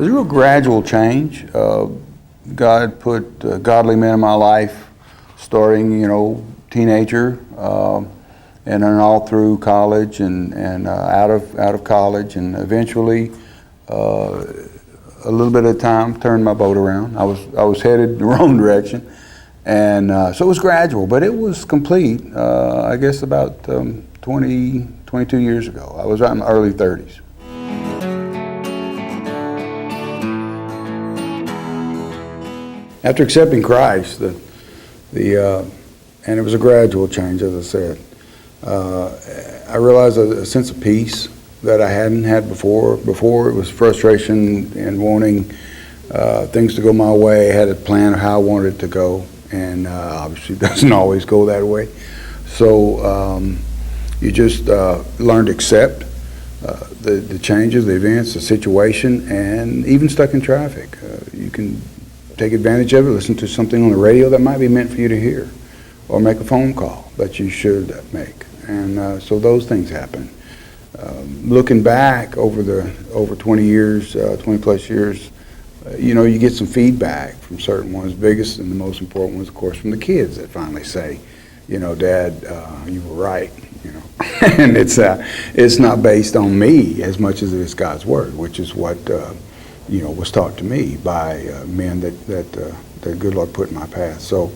was a real gradual change. God put godly men in my life, starting, teenager, and then all through college and out of college, and eventually, a little bit of time, turned my boat around. I was headed the wrong direction, and so it was gradual, but it was complete. I guess about 22 years ago. I was right in my early 30s. After accepting Christ, and it was a gradual change, as I said, I realized a sense of peace that I hadn't had before. Before, it was frustration and wanting things to go my way. I had a plan of how I wanted it to go, and obviously it doesn't always go that way. So you just learn to accept the changes, the events, the situation, and even stuck in traffic. You can take advantage of it, listen to something on the radio that might be meant for you to hear, or make a phone call that you should make. And so those things happen. Looking back over 20 years, 20 plus years, you get some feedback from certain ones. Biggest and the most important ones, of course, from the kids that finally say, Dad, you were right. And it's not based on me as much as it is God's word, which is what was taught to me by men that the good Lord put in my path. So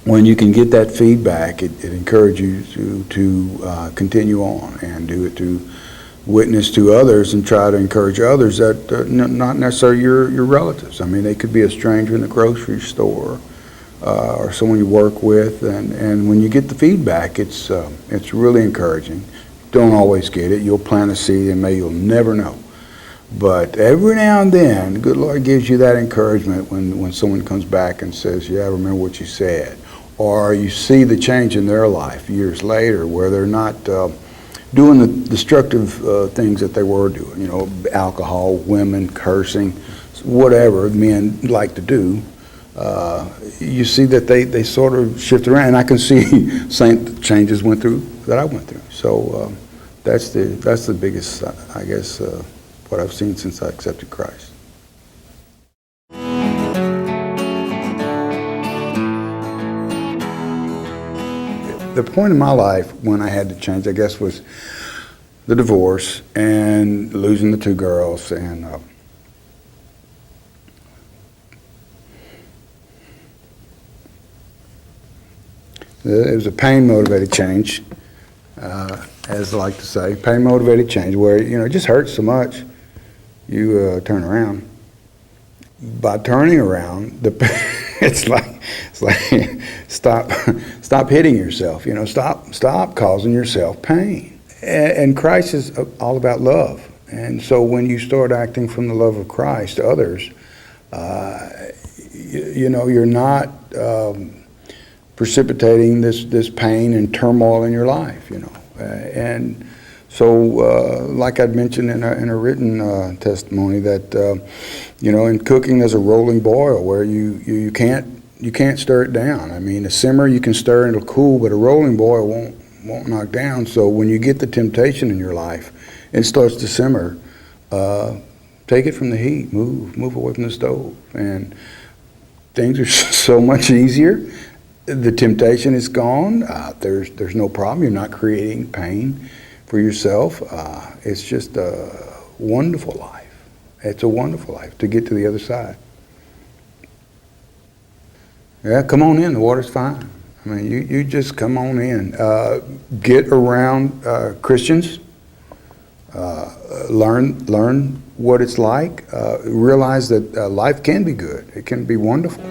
when you can get that feedback, it encourages you to continue on and do it to witness to others and try to encourage others that not necessarily your relatives. I mean, they could be a stranger in the grocery store or someone you work with, and when you get the feedback, it's really encouraging. Don't always get it. You'll plant a seed and maybe you'll never know. But every now and then, the good Lord gives you that encouragement when someone comes back and says, yeah, I remember what you said. Or you see the change in their life years later where they're not doing the destructive things that they were doing, alcohol, women, cursing, whatever men like to do. You see that they sort of shift around, and I can see same changes that I went through. So that's the biggest, I guess, what I've seen since I accepted Christ. The point in my life when I had to change, I guess, was the divorce and losing the two girls, and it was a pain-motivated change, as I like to say, pain-motivated change, where it just hurts so much. You turn around. By turning around, it's like stop hitting yourself. Stop causing yourself pain. And Christ is all about love. And so when you start acting from the love of Christ to others, you're not precipitating this pain and turmoil in your life. And so, like I'd mentioned in a written testimony, that in cooking there's a rolling boil where you can't stir it down. I mean, a simmer you can stir and it'll cool, but a rolling boil won't knock down. So when you get the temptation in your life, it starts to simmer. Take it from the heat. Move away from the stove, and things are so much easier. The temptation is gone. There's no problem. You're not creating pain for yourself. It's just a wonderful life. It's a wonderful life to get to the other side. Yeah, come on in. The water's fine. I mean, you just come on in. Get around Christians. Learn what it's like. Realize that life can be good. It can be wonderful.